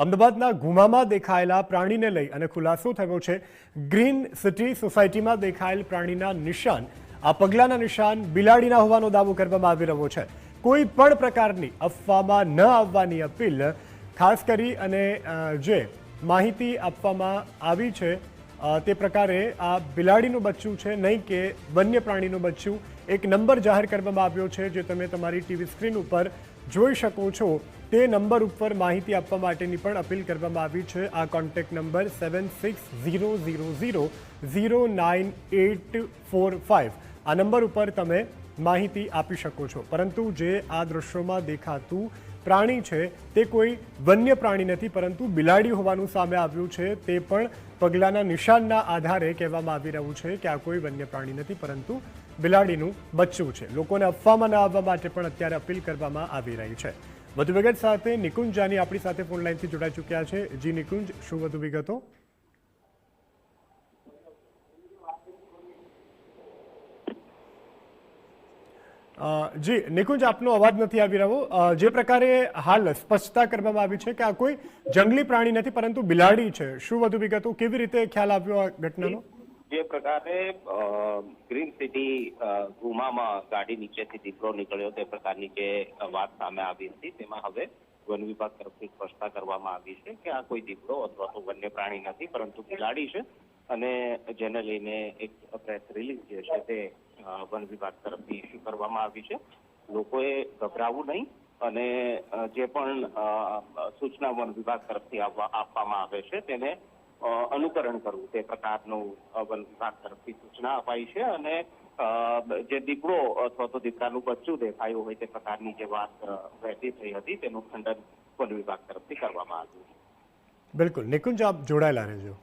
અમદાવાદના ગુમામાં દેખાયેલા પ્રાણીને લઈ અને ખુલાસો થયો છે। ગ્રીન સિટી સોસાયટીમાં દેખાયેલ પ્રાણીના નિશાન, આ પગલાના નિશાન બિલાડીના હોવાનો દાવો કરવામાં આવી રહ્યો છે। કોઈ પણ પ્રકારની અફવામાં ન આવવાની અપીલ ખાસ કરી અને જે માહિતી આપવામાં આવી છે તે પ્રકારે આ બિલાડીનું બચ્ચું છે, નહીં કે વન્ય પ્રાણીનું બચ્ચું। એક નંબર જાહેર કરવામાં આવ્યો છે જે તમે તમારી ટીવી સ્ક્રીન ઉપર જોઈ શકો છો। તે નંબર ઉપર માહિતી આપવા માટેની પણ અપીલ કરવામાં આવી છે। આ કોન્ટેક્ટ નંબર 7600000985 આ નંબર ઉપર તમે માહિતી આપી શકો છો। પરંતુ જે આ દૃશ્યોમાં દેખાતું પ્રાણી છે તે કોઈ વન્ય પ્રાણી નથી, પરંતુ બિલાડી હોવાનું સામે આવ્યું છે। તે પણ પગલાના નિશાનના આધારે કહેવામાં આવી રહ્યું છે કે આ કોઈ વન્ય પ્રાણી નથી, પરંતુ બિલાડીનું બચ્ચું છે। લોકોને અફવામાં ન આવવા માટે પણ અત્યારે અપીલ કરવામાં આવી રહી છે। વધુ વિગત સાથે નિકુંજ જાની આપણી સાથે ફોન લાઈનથી જોડાઈ ચૂક્યા છે। જી નિકુંજ, શું વધુ વિગતો? જી નિકુંજ, આપનો અવાજ નથી આવી રહ્યો। જે પ્રકારે હાલ સ્પષ્ટતા કરવામાં આવી છે કે આ કોઈ જંગલી પ્રાણી નથી, પરંતુ બિલાડી છે, શું વધુ વિગતો? કેવી રીતે ખ્યાલ આવ્યો આ ઘટનાનો? જે પ્રકારે ગ્રીન સિટી ગુમામાં ગાડી નીચેથી દીપડો નીકળ્યો તે પ્રકારની જે વાત સામે આવી હતી, તેમાં હવે વન વિભાગ તરફથી સ્પષ્ટતા કરવામાં આવી છે કે આ કોઈ દીપડો અથવા તો વન્ય પ્રાણી નથી, પરંતુ બિલાડી છે। અને જેને લઈને એક પ્રેસ રિલીઝ જે છે તે વન વિભાગ તરફથી ઇસ્યુ કરવામાં આવી છે। લોકોએ ગભરાવું નહીં અને જે પણ સૂચના વન વિભાગ તરફથી આપવામાં આવે છે તેને અનુકરણ કરવું, તે પ્રકારનું વન વિભાગ તરફથી સૂચના અપાઈ છે। અને જે દીપડો અથવા તો દીપડાનું બચ્ચું દેખાયું હોય તે પ્રકારની જે વાત વહેતી થઈ હતી તેનું ખંડન વન વિભાગ તરફથી કરવામાં આવ્યું છે। બિલકુલ નિકુંજ, આપ જોડાયેલા રહેજો।